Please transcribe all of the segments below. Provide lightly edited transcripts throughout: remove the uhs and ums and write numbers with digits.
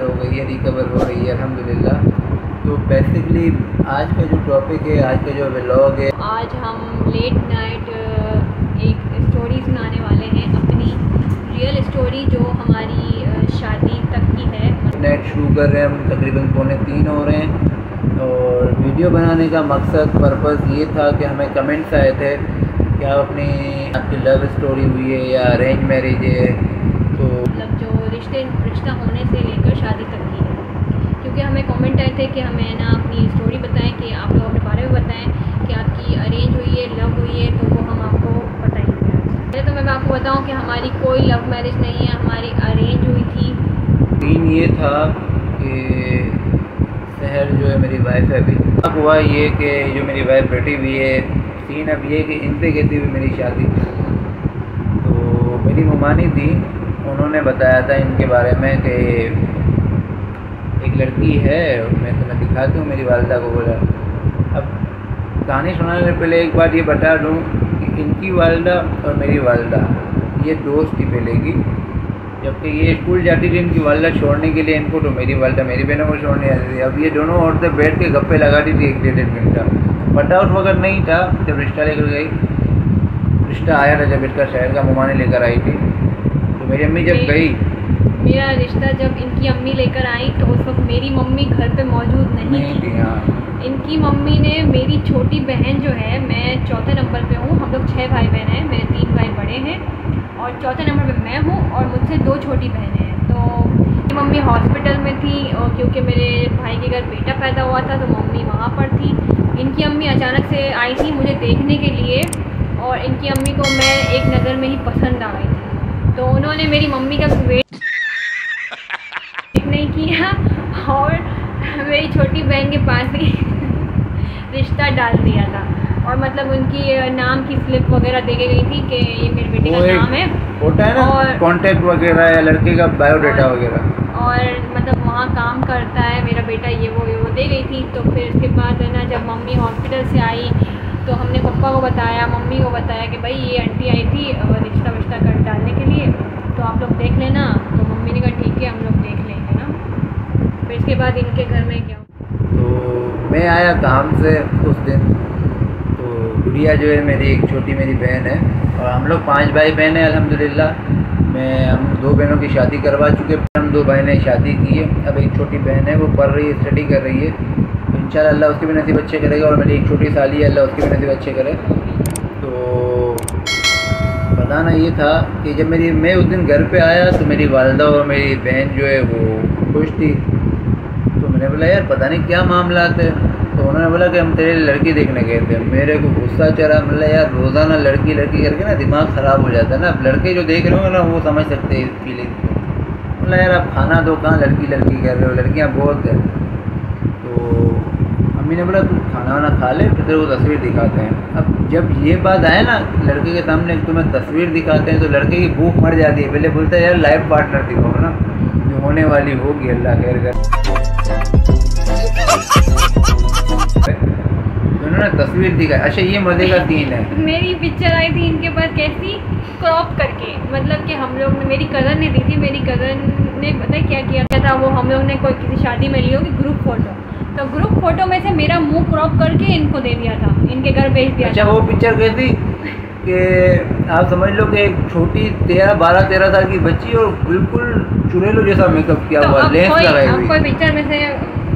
Recover हो गई है, रिकवर हो रही है अल्हम्दुलिल्लाह। तो बेसिकली आज का जो टॉपिक है, आज का जो व्लॉग है, आज हम लेट नाइट एक स्टोरी सुनाने वाले हैं, अपनी रियल स्टोरी जो हमारी शादी तक की है। नेट शुरू कर रहे हैं हम, तकरीबन 2:45 हो रहे हैं। और वीडियो बनाने का मकसद पर्पज़ ये था कि हमें कमेंट्स आए थे कि आप आपकी लव स्टोरी हुई है या अरेंज मैरिज है, तो मतलब जो रिश्ता होने से लेकर शादी तक की है। क्योंकि हमें कमेंट आए थे कि हमें ना अपनी स्टोरी बताएं, कि आप लोग अपने बारे में बताएं कि आपकी अरेंज हुई है, लव हुई है, तो वो हम आपको बताएंगे। पहले तो मैं आपको बताऊं कि हमारी कोई लव मैरिज नहीं है, हमारी अरेंज हुई थी। सीन ये था कि शहर जो है मेरी वाइफ है, अभी अब हुआ ये कि जो मेरी वाइफ बैठी हुई है, सीन अब ये कि इनसे कहती हुई मेरी शादी। तो मेरी ममानी थी, उन्होंने बताया था इनके बारे में कि एक लड़की है, मैं तुम्हें दिखाती हूँ, मेरी वालिदा को बोला। अब कहानी सुनाने से पहले एक बात ये बता दूँ कि इनकी वालिदा और मेरी वालिदा ये दोस्त थी पहले की। जबकि ये स्कूल जाती थी इनकी वालिदा छोड़ने के लिए इनको, तो मेरी वालिदा मेरी बहनों को छोड़ने आती थी। अब ये दोनों औरतें बैठ के गप्पे लगाती थी 1-1.5 घंटा। पता उस वक्त नहीं था जब रिश्ता लेकर गई, रिश्ता आया था जब इसका शहर का ममानी लेकर आई थी। तो मेरी अम्मी जब गई, मेरा रिश्ता जब इनकी अम्मी लेकर आई तो उस वक्त मेरी मम्मी घर पे मौजूद नहीं थी। हाँ। इनकी मम्मी ने मेरी छोटी बहन जो है, मैं चौथे नंबर पे हूँ, हम लोग 6 भाई बहन हैं, मेरे 3 भाई बड़े हैं और चौथे नंबर पे मैं हूँ और मुझसे 2 छोटी बहनें हैं। तो मेरी मम्मी हॉस्पिटल में थी और क्योंकि मेरे भाई के घर बेटा पैदा हुआ था तो मम्मी वहाँ पर थी। इनकी अम्मी अचानक से आई थी मुझे देखने के लिए और इनकी अम्मी को मैं एक नज़र में ही पसंद आ गई थी। तो उन्होंने मेरी मम्मी का वेट नहीं किया और मेरी छोटी बहन के पास ही रिश्ता डाल दिया था। और मतलब उनकी नाम की स्लिप वगैरह दे गई थी कि ये मेरे बेटे का नाम है, होता है ना, और कॉन्टैक्ट वगैरह या लड़के का बायोडाटा वगैरह, और मतलब वहाँ काम करता है मेरा बेटा, ये वो दे गई थी। तो फिर इसके बाद है ना, जब मम्मी हॉस्पिटल से आई तो हमने पापा को बताया, मम्मी को बताया कि भाई ये आंटी आई थी रिश्ता विश्ता कर डालने के लिए, तो आप लोग देख लेना। तो मम्मी ने कहा ठीक है, हम लोग देख लेंगे ना। फिर इसके बाद इनके घर में क्या, तो मैं आया काम से उस दिन। तो गुड़िया जो है मेरी, एक छोटी मेरी बहन है और हम लोग 5 भाई बहन हैं अल्हम्दुलिल्लाह। हम 2 बहनों की शादी करवा चुके, हम 2 भाई ने शादी की है। अब एक छोटी बहन है, वो पढ़ रही है, स्टडी कर रही है, तो इंशाल्लाह अल्लाह उसके भी नसीब अच्छे करेगा। और मेरी एक छोटी साली है, अल्लाह उसके भी नसीब अच्छे करे। तो बताना ये था कि जब मैं उस दिन घर पे आया तो मेरी वालिदा और मेरी बहन जो है वो खुश थी। तो मैंने बोला यार पता नहीं क्या मामला है। तो उन्होंने बोला कि हम तेरे लड़की देखने गए थे। मेरे को गुस्सा चढ़ा, मतलब यार रोज़ाना लड़की करके ना दिमाग ख़राब हो जाता है ना। अब लड़के जो देख रहे हो ना वो समझ सकते हैं इस फीलिंग को। बोला यार आप खाना दो, कहाँ लड़की कर रहे हो, लड़कियाँ बहुत हैं। तो अम्मी ने बोला तू खाना वाना खा ले, फिर तेरे को तस्वीर दिखाते हैं। अब जब ये बात आए ना, लड़के के सामने तुम्हें तस्वीर दिखाते हैं तो लड़के की भूख मर जाती है। पहले बोलता है यार लाइफ पार्टनर दिखाओ ना, जो होने वाली होगी अल्लाह खैर कर। उन्होंने तस्वीर दिखाई। अच्छा ये मजे का सीन है, मेरी पिक्चर आई थी इनके पास कैसी क्रॉप करके, मतलब कि हम लोग ने, मेरी कज़न ने दी थी। मेरी कज़न ने पता है क्या किया था, वो हम लोग ने कोई किसी शादी में ली होगी ग्रुप फोटो, तो ग्रुप फोटो में से मेरा मुंह क्रॉप करके इनको दे दिया था, इनके घर भेज दिया। अच्छा वो पिक्चर कैसी कि आप समझ लो कि एक छोटी 12-13 साल की बच्ची और बिल्कुल चुड़ैलों जैसा मेकअप किया हुआ, लेंस लगाई हुई। कोई पिक्चर में से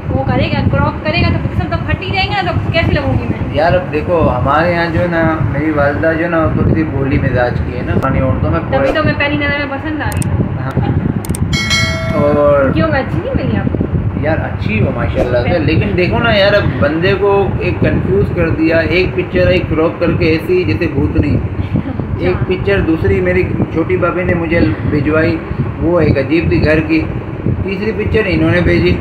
वो करेगा, क्रॉप करेगा तो पिक्सल तो फट ही जाएगा ना, तो कैसे लगूंगी मैं यार। अब देखो हमारे यहाँ जो है ना, मेरी वालिदा जो है ना तो किसी बोली मिजाज की है ना, पानी औरतों में तभी तो मैं पहली नज़र में पसंद आ रही हूँ। हाँ। और क्यों अच्छी नहीं मिली आपको? यार अच्छी हो माशाल्लाह से, लेकिन देखो ना यार, अब बंदे को एक कंफ्यूज कर दिया। एक पिक्चर एक क्रॉप करके ऐसी जैसे भूतनी, एक पिक्चर दूसरी मेरी छोटी भाभी ने मुझे भिजवाई, वो एक अजीब सी घर की। तीसरी पिक्चर इन्होंने भेजी,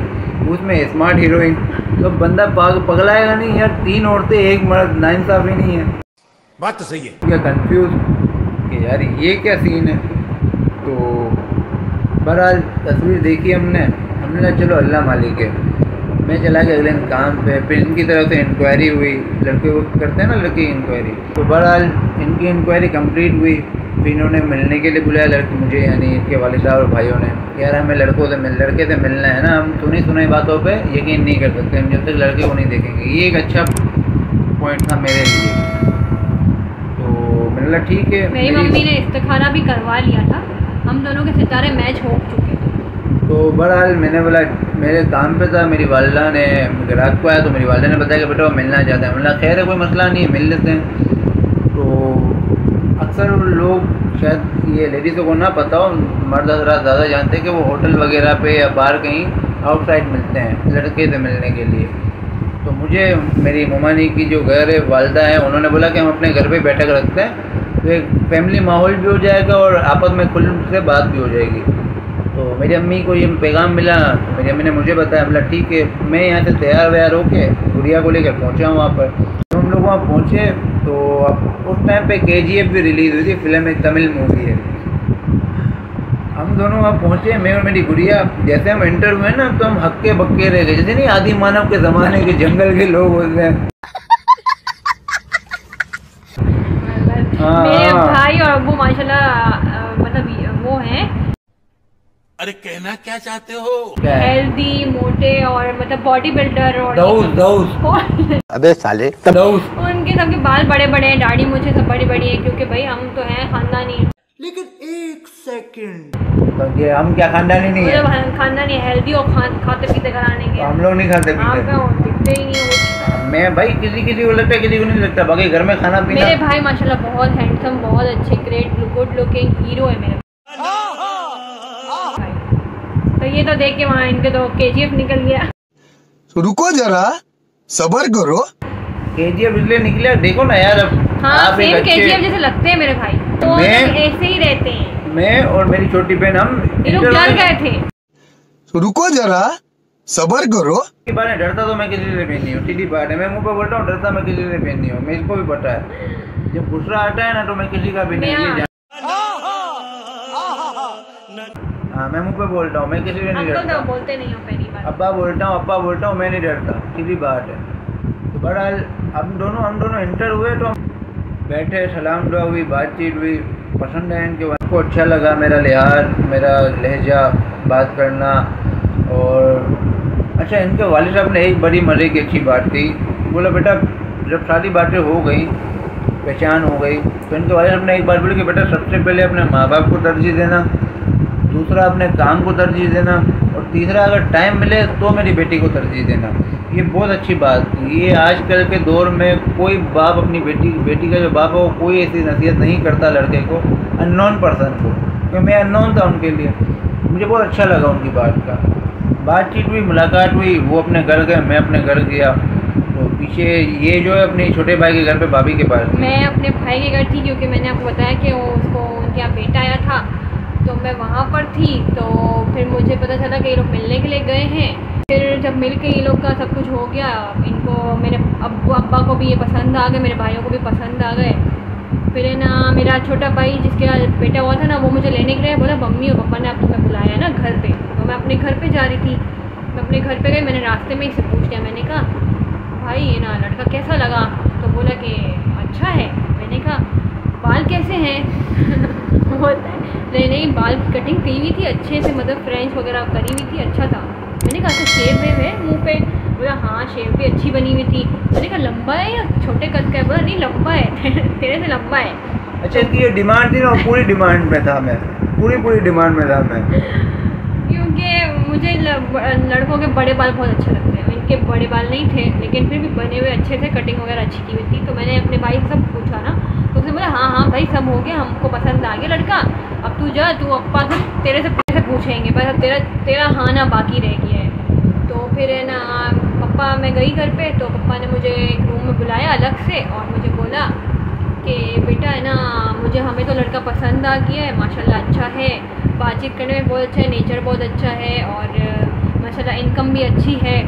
उसमें स्मार्ट हीरोइन। तो बंदा पगलाएगा नहीं यार, 3 औरतें एक मर्द, नाइंसाफ़ी नहीं है। बात तो सही है। क्या कंफ्यूज कि यार ये क्या सीन है। तो बहरहाल तस्वीर देखी हमने कहा चलो अल्लाह मालिक है। मैं चला गया अगले दिन काम पे, फिर इनकी तरफ से इंक्वायरी हुई, लड़के वो करते हैं ना लड़की इंक्वायरी। तो बहरहाल इनकी इंक्वायरी कंप्लीट हुई। फिर इन्होंने मिलने के लिए बुलाया लड़की मुझे, यानी इनके वालिद साहब और भाइयों ने। यार हमें लड़के से मिलना है ना, हम सुनी सुनाई बातों पे यकीन नहीं कर सकते हम जब तक लड़के को नहीं देखेंगे। ये एक अच्छा पॉइंट था मेरे लिए। तो मैंने ठीक है। मेरी मम्मी ने इस्तिखारा भी करवा लिया था, हम दोनों के सितारे मैच हो चुके थे। तो बहरहाल मैंने बोला, मेरे काम पे था, मेरी वालदा ने रात को आया तो मेरी वालदा ने बताया कि बेटा वो मिलना चाहता है। मतलब खैर है, कोई मसला नहीं है, मिल लेते हैं। तो अक्सर लोग शायद ये लेडीज़ों को ना पता हो, मर्द हज़रात ज़्यादा जानते हैं कि वो होटल वगैरह पे या बाहर कहीं आउटसाइड मिलते हैं लड़के से मिलने के लिए। तो मुझे मेरी ममानी की जो घर है वालदा है, उन्होंने बोला कि हम अपने घर पे बैठक रखते हैं तो एक फैमिली माहौल भी हो जाएगा और आपस में खुल से बात भी हो जाएगी। तो मेरी अम्मी को ये पैगाम मिला तो मेरी अम्मी ने मुझे बताया, बोला ठीक है। मैं यहाँ से तैयार व्यार होके गुड़िया को लेकर पहुँचा वहाँ पर। तो हम लोग वहाँ पहुँचे तो अब उस टाइम पे KGF भी रिलीज़ हुई थी, फिल्म एक तमिल मूवी है। हम दोनों वहाँ पहुँचे, मैं और मेरी गुड़िया। जैसे हम एंटर हुए ना तो हम हक्के बक्के रह गए, जैसे नहीं आदि मानव के ज़माने के जंगल के लोग होते हैं। मेरे भाई और अब्बू माशाल्लाह मतलब वो हैं, अरे कहना क्या चाहते हो? हेल्दी मोटे और मतलब बॉडी बिल्डर और दाऊस अबे साले दाऊस। उनके सबके बाल बड़े बड़े हैं, दाढ़ी मुझे सब बड़ी बड़ी है, क्योंकि भाई हम तो हैं खानदानी। लेकिन एक सेकंड, तो ये हम क्या खानदानी नहीं है? मतलब खानदानी हेल्दी और खाते पीते कराने के। हम लोग नहीं खाते पीते, आप दिखते ही नहीं हो। मैं भाई किसी को लगता है, किसी को नहीं लगता। बाकी घर में खाना पीना। मेरे भाई माशाल्लाह बहुत हैंडसम, बहुत अच्छे, ग्रेट गुड लुकिंग हीरो है मेरे भाई। तो ये तो देख के वहाँ इनके तो KGF निकल गया। रुको जरा सबर करो। KGF इसलिए निकला, देखो ना यार। अब हाँ सेम KGF जैसे लगते हैं मेरे भाई, तो ऐसे ही रहते हैं। मैं और मेरी छोटी बहन हम ये लोग डर गए थे। रुको जरा सबर करो। की बात है, डरता तो मैं किसी से भी नहीं हूँ, सीधी बात है। मैं मुंह पे बोलता हूँ, डरता मैं किसी से भी नहीं हूँ, मेरे को भी पता है। जब गुस्सा आता है ना तो मैं किसी का भी नहीं। हाँ मैं मुंह पे बोलता हूँ, मैं किसी से नहीं डरता। बोलते नहीं हो पहली बार। अब्बा बोलता हूँ, मैं नहीं डरता, सीधी बात है। तो बहरहाल हम दोनों इंटर हुए तो बैठे, सलाम दुआ हुई, बातचीत हुई, पसंद है इनके। उनको अच्छा लगा मेरा लिहाज, मेरा लहजा, बात करना। और अच्छा, इनके वालिद साहब ने एक बड़ी मज़े की अच्छी बात थी। बोला बेटा जब सारी बातें हो गई, पहचान हो गई, तो इनके वालिद साहब ने एक बात बोली कि बेटा सबसे पहले अपने माँ बाप को तरजीह देना, दूसरा अपने काम को तरजीह देना, और तीसरा अगर टाइम मिले तो मेरी बेटी को तरजीह देना। ये बहुत अच्छी बात थी। ये आजकल के दौर में कोई बाप अपनी बेटी का जो बाप है वो कोई ऐसी नसीहत नहीं करता लड़के को, अननोन पर्सन को, क्योंकि मैं अननोन था उनके लिए। मुझे बहुत अच्छा लगा उनकी बात का। बातचीत हुई, मुलाकात हुई, वो अपने घर गए, मैं अपने घर गया। तो पीछे ये जो है अपने छोटे भाई के घर पे, भाभी के पास। मैं अपने भाई के घर थी, क्योंकि मैंने आपको बताया कि वो उसको उनके यहाँ बेटा आया था, तो मैं वहाँ पर थी। तो फिर मुझे पता चला कि ये लोग मिलने के लिए गए हैं। फिर जब मिल के ये लोग का सब कुछ हो गया, इनको मेरे अब्बा को भी ये पसंद आ गए, मेरे भाइयों को भी पसंद आ गए। फिर है ना मेरा छोटा भाई जिसके बेटा हुआ था ना, वो मुझे लेने के लिए बोला मम्मी और पापा ने आप तुम्हें बुलाया है ना घर पे। तो मैं अपने घर पे जा रही थी, मैं अपने घर पे गई, मैंने रास्ते में ही से पूछ लिया, मैंने कहा भाई ये ना लड़का कैसा लगा? तो बोला कि अच्छा है। मैंने कहा बाल कैसे हैं? बोलता है नहीं बाल की कटिंग की हुई थी अच्छे से, मतलब फ्रेंच वगैरह करी हुई थी, अच्छा था। मैंने कहा अच्छा शेव वेव है मुँह पे? बोला हाँ शेव भी अच्छी बनी हुई थी। मैंने कहा लंबा है या छोटे कद का है? बोला नहीं लंबा है, तेरे से लंबा है। अच्छा इसकी ये डिमांड थी ना, पूरी डिमांड में था मैं, पूरी डिमांड में था मैं, क्योंकि मुझे लड़कों के बड़े बाल बहुत अच्छे लगते हैं। इनके बड़े बाल नहीं थे लेकिन फिर भी बने हुए अच्छे थे, कटिंग वगैरह अच्छी की हुई थी। तो मैंने अपने भाई से सब पूछा ना, तो उसने बोला हाँ भाई सब हो गया, हमको पसंद आ गया लड़का, अब तू जा, तू अप्पा से तेरे से पैसे पूछेंगे, बस अब तेरा हाँ ना बाकी रह गया है। तो फिर है ना पप्पा, मैं गई घर पे, तो पप्पा ने मुझे एक रूम में बुलाया अलग से और मुझे बोला कि बेटा है ना मुझे हमें तो लड़का पसंद आ गया है, माशाल्लाह अच्छा है, बातचीत करने में बहुत अच्छा है, नेचर बहुत अच्छा है और माशाल्लाह इनकम भी अच्छी है,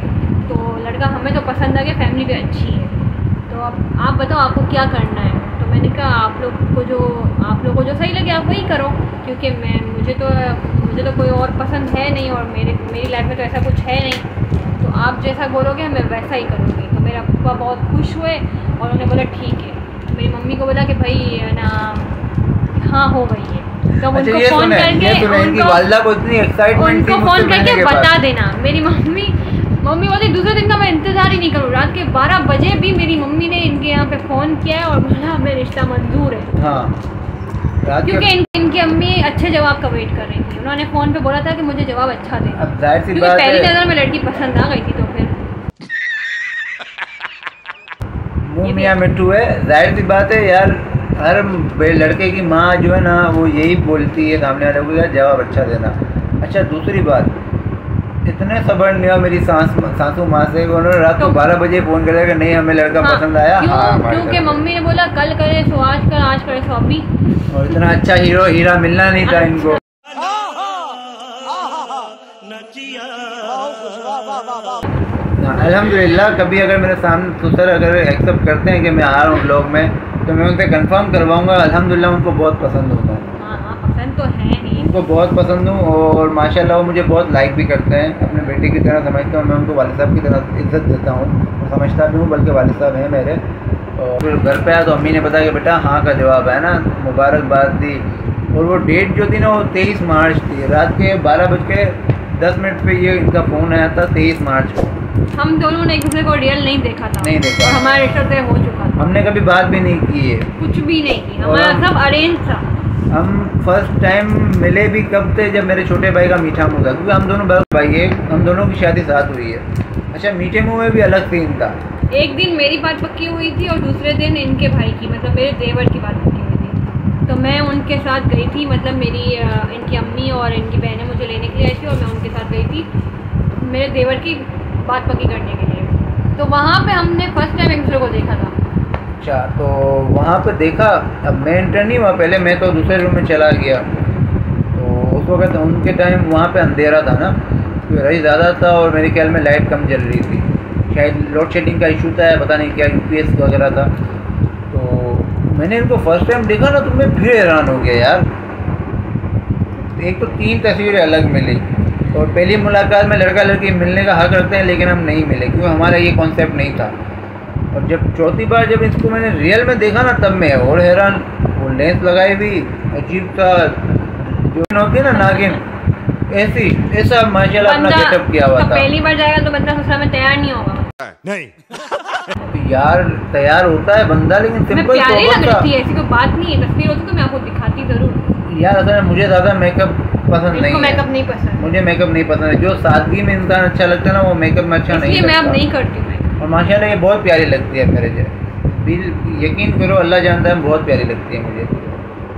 तो लड़का हमें तो पसंद आ गया, फैमिली भी अच्छी है। तो अब आप बताओ आपको क्या करना है? तो मैंने कहा आप लोग को जो सही लगे आप वही करो, क्योंकि मुझे तो कोई और पसंद है नहीं और मेरी लाइफ में तो ऐसा कुछ है नहीं, तो आप जैसा बोलोगे मैं वैसा ही करूँगी। तो मेरा पापा बहुत खुश हुए और उन्होंने बोला ठीक है। मेरी मम्मी को बोला कि भाई है ना हाँ हो गई है। तो अच्छा, उनको ये फोन सुने, करके ये सुने, इनकी उनको वालिदा को इतनी एक्साइटमेंट थी उनको मुझसे फोन मिलने करके के बाद। बता देना। मेरी मम्मी बोली दूसरे दिन का मैं इंतजार ही नहीं करूँ। रात के 12 बजे भी मेरी मम्मी ने इनके यहाँ पे फ़ोन किया है और बोला हमें रिश्ता मंजूर है। हाँ, रात के क्योंकि इनकी अम्मी अच्छे जवाब का वेट कर रही थी। उन्होंने फ़ोन पे बोला था कि मुझे जवाब अच्छा दे। अब जाहिर सी क्योंकि बात पहली है, नज़र में लड़की पसंद आ गई थी तो फिर मुँह मियाँ मिट्टू है। जाहिर सी बात है यार, हर लड़के की माँ जो है ना वो यही बोलती है सामने वाले को, यार जवाब अच्छा देना। अच्छा, दूसरी बात, इतने सबर नहीं हुआ मेरी सासू माँ से, उन्होंने रात को 12 बजे फ़ोन कर दिया कि नहीं हमें लड़का पसंद आया। क्योंकि मम्मी ने बोला कल करे सो आज करे सो अभी। और इतना अच्छा हीरा मिलना नहीं था इनको। अल्हम्दुलिल्लाह, कभी अगर मेरे सामने ससुर अगर एक्सेप्ट करते हैं कि मैं आ रहा हूँ ब्लॉग में, तो मैं उनसे कंफर्म करवाऊँगा। अल्हम्दुलिल्लाह उनको बहुत पसंद होता है। हाँ पसंद तो है ही, उनको बहुत पसंद हूँ और माशाल्लाह वो मुझे बहुत लाइक भी करते हैं। अपने बेटे की तरह समझता हूँ मैं उनको, वालिद साहब की तरह इज्जत देता हूँ और समझता भी हूँ, बल्कि वालिद साहब हैं मेरे। और फिर घर पे आया तो अम्मी ने बताया कि बेटा हाँ का जवाब है ना, मुबारकबाद दी। और वो डेट जो थी ना वो 23 मार्च थी। रात के 12:10 पे ये इनका फ़ोन आया था, 23 मार्च को। हम दोनों ने एक दूसरे को रियल नहीं देखा था। नहीं देखा। और हमारा रिश्ता तय हो चुका था। हमने कभी बात भी नहीं की है, कुछ भी नहीं की, हमारा सब अरेंज था। हम फर्स्ट टाइम मिले भी कब थे, जब मेरे छोटे भाई का मीठा मुँह था, क्योंकि हम दोनों भाई है, हम दोनों की शादी साथ हुई है। अच्छा, मीठे मुँह में भी अलग सीन था। एक दिन मेरी बात पक्की हुई थी और दूसरे दिन इनके भाई की, मतलब मेरे देवर की बात पक्की हुई थी। तो मैं उनके साथ गई थी, मतलब मेरी इनकी अम्मी और इनकी बहनें मुझे लेने के लिए आई थी और मैं उनके साथ गई थी मेरे देवर की बात पक्की करने के लिए। तो वहाँ पे हमने फर्स्ट टाइम एक दूसरे को देखा था। अच्छा, तो वहाँ पे देखा। अब मैं एंटर नहीं हुआ पहले, मैं तो दूसरे रूम में चला गया। तो उस वक्त उनके टाइम वहाँ पे अंधेरा था ना, तो रही ज़्यादा था और मेरे ख्याल में लाइट कम जल रही थी। शायद लोड शेडिंग का इशू था, पता नहीं क्या, UPS वगैरह था। तो मैंने इनको फर्स्ट टाइम देखा ना तो मैं फिर हैरान हो गया यार। एक तो 3 तस्वीरें अलग मिली और पहली मुलाकात में लड़का लड़की मिलने का हक रखते हैं, लेकिन हम नहीं मिले क्योंकि हमारा ये कॉन्सेप्ट नहीं था। और जब चौथी बार जब इसको मैंने रियल में देखा ना, तब मैं और हैरान। वो लेंस लगाई भी अजीब सा, जो होती है ना नागिन, ऐसा माशाल्लाह अपना गेटअप किया हुआ था। पहली बार जाएगा तो बंदा ससुराल में तैयार नहीं होगा। नहीं तो यार तैयार होता है बंदा, लेकिन सिंपल प्यारी लग रही थी, ऐसी कोई बात नहीं है। तस्वीर होती तो मैं आपको दिखाती जरूर। यार असल में मुझे ज़्यादा मेकअप पसंद नहीं है। मेकअप नहीं पसंद, मुझे मेकअप नहीं पसंद है। जो सादगी में इंसान अच्छा लगता है ना, वो मेकअप में अच्छा नहीं लगता। मैं अब नहीं करती हूँ। और माशाल्लाह ये बहुत प्यारी लगती है मेरे जैसे, यकीन करो अल्लाह जानता है बहुत प्यारी लगती है मुझे।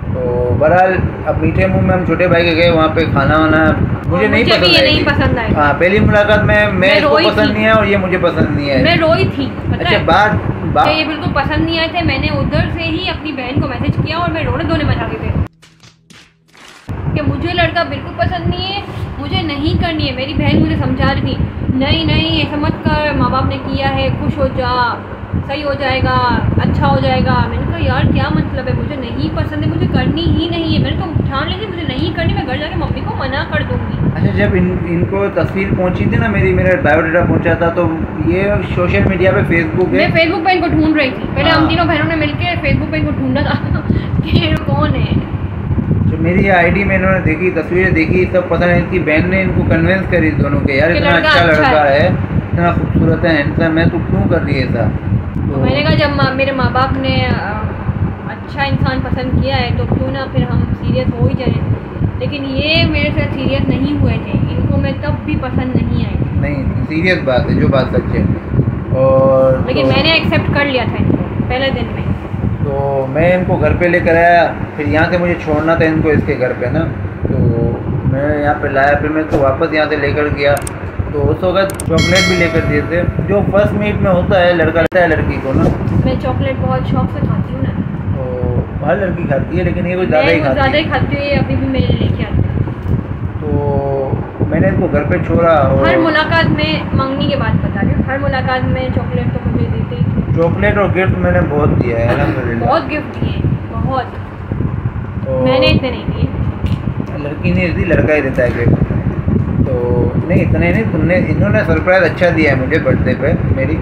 तो बहरहाल अब मीठे मुंह में हम छोटे भाई के गए, वहाँ पे खाना वाना मुझे नहीं पसंद आई। हाँ, पहली मुलाकात में मैं इसको पसंद नहीं है और ये मुझे पसंद नहीं है। मैं रोई थी। अच्छा, बात ये बिल्कुल पसंद नहीं आए थे। मैंने उधर से ही अपनी बहन को मैसेज किया और मैं रोने धोने मचा गए थे कि मुझे लड़का बिल्कुल पसंद नहीं है, मुझे नहीं करनी है। मेरी बहन मुझे समझा रही थी, नहीं ऐसा मत कर, माँ बाप ने किया है, खुश हो जा, सही हो जाएगा, अच्छा हो जाएगा। मैंने कहा यार क्या मतलब है, मुझे नहीं पसंद है, मुझे करनी ही नहीं है। मैंने तो ठान ली थी मुझे नहीं करनी, मैं घर जाके मम्मी को मना कर दूँगी। अच्छा, जब इनको तस्वीर पहुंची थी ना, मेरा बायोडाटा पहुंचा था, तो ये सोशल मीडिया पे फेसबुक है। मैं फेसबुक पे इनको ढूंढ रही थी। पहले हम तीनों बहनों ने मिलकर फेसबुक पे इनको ढूंढा था कि ये कौन है। जो मेरी आईडी में इन्होंने देखी, तस्वीरें देखी, सब पसंद है। इनकी बहन ने इनको कन्विंस करी दोनों के, यार इतना अच्छा लड़का है, इतना खूबसूरत है, हैंडसम है, तो क्यों कर रही है ऐसा। तो मैंने कहा जब मेरे माँ बाप ने अच्छा इंसान पसंद किया है तो क्यों ना फिर हम सीरियस हो ही जाएं। लेकिन ये मेरे साथ सीरियस नहीं हुए थे, इनको मैं तब भी पसंद नहीं आई। नहीं, सीरियस बात है, जो बात सच है। और लेकिन तो मैंने एक्सेप्ट कर लिया था इनको पहले दिन में। तो मैं इनको घर पे लेकर आया, फिर यहाँ से मुझे छोड़ना था इनको इसके घर पे ना, तो मैं यहाँ पे लाया, फिर मैं इसको वापस यहाँ से लेकर गया। तो उस वक्त चॉकलेट भी लेकर दिए थे, जो फर्स्ट मीट में होता है, लड़का लेता है लड़की को ना। मैं चॉकलेट बहुत शौक से खाती हूँ ना, तो हर लड़की खाती है, लेकिन ये कुछ ज़्यादा ही खाती है। अभी भी मेरे लेके आती है। तो मैंने इनको घर पे छोड़ा। और हर मुलाकात में, मंगनी के बाद बता रही हूँ, हर मुलाकात में चॉकलेट तो मुझे देते ही थे। चॉकलेट और गिफ्ट मैंने बहुत दिया है अल्हम्दुलिल्लाह। बहुत गिफ्ट दिए, बहुत। तो मैंने इतने नहीं दिए, लड़की नहीं देती, लड़का ही देता है गिफ्ट। तो नहीं, इतने नहीं, इन्होंने सरप्राइज़ अच्छा दिया है मुझे बर्थडे पे मेरी।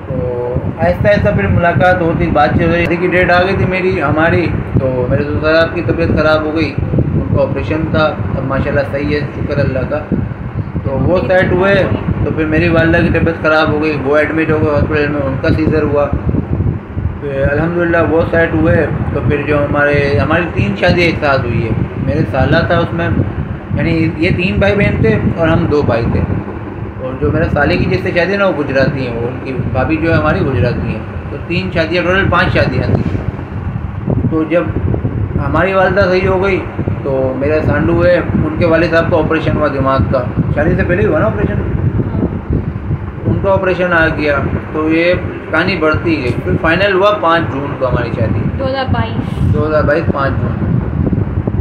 तो आहिस्ता आहिस्ता फिर मुलाकात होती, बातचीत हो रही की डेट आ गई थी मेरी हमारी। तो मेरे दोस्त साहब की तबीयत ख़राब हो गई, उनका ऑपरेशन था। अब माशाल्लाह सही है, शुक्र अल्लाह का। तो वो सेट हुए तो फिर मेरी वालदा की तबीयत ख़राब हो गई, वो एडमिट हो गए हॉस्पिटल में, उनका सीज़र हुआ। फिर अल्हम्दुलिल्लाह वो सेट हुए। तो फिर जो हमारी 3 शादियाँ एक साथ हुई है। मेरे साला था उसमें, यानी ये 3 भाई बहन थे और हम 2 भाई थे। और जो मेरे साले की जिससे शादी है ना वो गुजराती हैं, वो उनकी भाभी जो है हमारी गुजराती हैं। तो 3 शादियाँ, टोटल 5 शादियाँ थी। तो जब हमारी वालदा सही हो गई तो मेरे सांडू है, उनके वाले साहब का ऑपरेशन हुआ दिमाग का, शादी से पहले ही हुआ ना ऑपरेशन, उनका ऑपरेशन आ गया। तो ये कहानी बढ़ती गई। फिर फाइनल हुआ 5 जून को हमारी शादी, 2022 5 जून।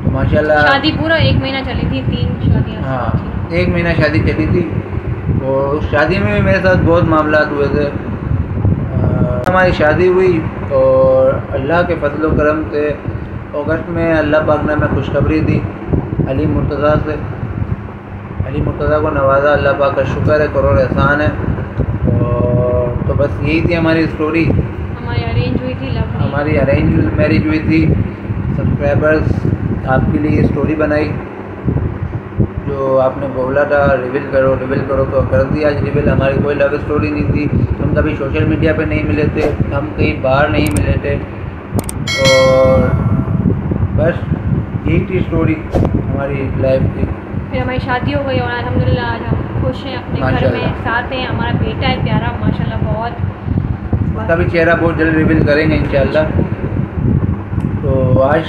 तो माशाल्लाह शादी पूरा 1 महीना चली थी, 3 शादियाँ। हाँ, 1 महीना शादी चली थी। और उस शादी में भी मेरे साथ बहुत मामलात हुए थे। हमारी शादी हुई और अल्लाह के फजल व करम से अगस्त में अल्लाह पाक ने हमें खुशखबरी दी अली मुर्तज़ा से। अली मुर्तज़ा को नवाजा, अल्लाह पाक का शुक्र है, करोड़ एहसान है। और तो बस यही थी हमारी स्टोरी। हमारी अरेंज हुई थी, हमारी अरेंज मैरिज हुई थी। सब्सक्राइबर्स आपके लिए स्टोरी बनाई, जो आपने बोला था रिवील करो तो कर दिया आज रिवील। हमारी कोई लव स्टोरी नहीं थी, हम कभी सोशल मीडिया पे नहीं मिले थे, हम कहीं बाहर नहीं मिले थे। और बस यही थी स्टोरी हमारी लाइफ की। फिर हमारी शादी हो गई और अल्हम्दुलिल्लाह आज हम खुश हैं, अपने घर में साथ हैं। हमारा बेटा है प्यारा माशाल्लाह, बहुत उसका भी चेहरा बहुत जल्द रिवील करेंगे इंशाल्लाह। तो आज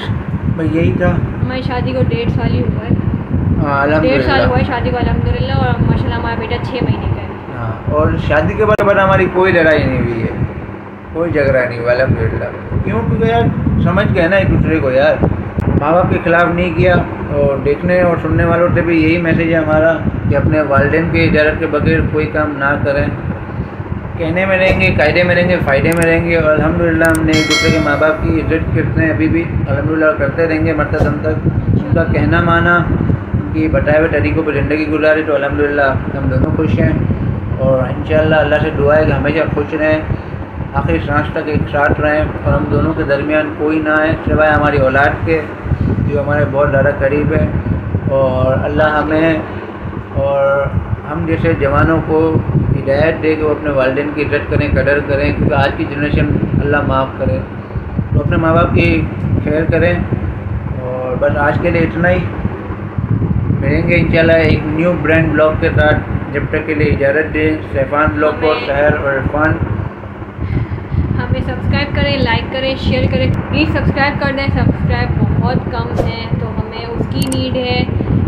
मैं यही था। हमारी शादी को 1.5 साल ही हुआ है। 1.5 साल हुआ है शादी को अल्हम्दुलिल्लाह। और माशाल्लाह हमारा बेटा 6 महीने का है। हाँ, और शादी के बाद हमारी कोई लड़ाई नहीं हुई है, कोई झगड़ा नहीं हुआ अल्हम्दुलिल्लाह। क्यों? क्योंकि यार समझ गए ना एक दूसरे को यार, माँ बाप के ख़िलाफ़ नहीं किया। और देखने और सुनने वालों से भी यही मैसेज है हमारा कि अपने वालिदैन की इजाज़त के बगैर कोई काम ना करें। कहने में रहेंगे, कायदे में रहेंगे, फ़ायदे में रहेंगे। और अल्हम्दुलिल्लाह हमने एक दूसरे के माँ बाप की इज़्ज़त करते हैं, अभी भी अल्हम्दुलिल्लाह करते रहेंगे मरते दम तक। उनका कहना माना, उनकी बताए हुए तरीक़ों पर ज़िंदगी गुजारी, तो अल्हम्दुलिल्लाह हम दोनों खुश हैं। और इंशाअल्लाह अल्लाह से दुआ है कि हमेशा खुश रहें, आखिरी सांस तक एक साथ रहें। और हम दोनों के दरमियान कोई ना है सिवाय हमारी औलाद के, जो हमारे बहुत ज़्यादा करीब है। और अल्लाह हमें और हम जैसे जवानों को हिदायत दे कि वो अपने वालिदैन की इज़्ज़त करें, कदर करें। क्योंकि आज की जनरेशन अल्लाह माफ़ करे, तो अपने माँ बाप की खैर करें। और बस आज के लिए इतना ही। मिलेंगे इंशाल्लाह एक न्यू ब्रांड ब्लॉग के साथ। जब तक के लिए इजाज़त दें। सैफान ब्लॉग को शहर और इरफान हमें सब्सक्राइब करें, लाइक करें, शेयर करें। प्लीज़ सब्सक्राइब कर दें, सब्सक्राइब बहुत कम है तो हमें उसकी नीड है।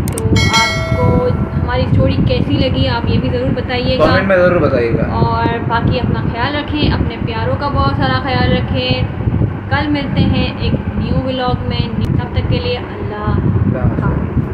तो आपको हमारी स्टोरी कैसी लगी आप ये भी ज़रूर बताइएगा, कमेंट में ज़रूर बताइएगा। और बाकी अपना ख्याल रखें, अपने प्यारों का बहुत सारा ख्याल रखें। कल मिलते हैं एक न्यू व्लॉग में, तब तक के लिए अल्लाह हाफ़िज़।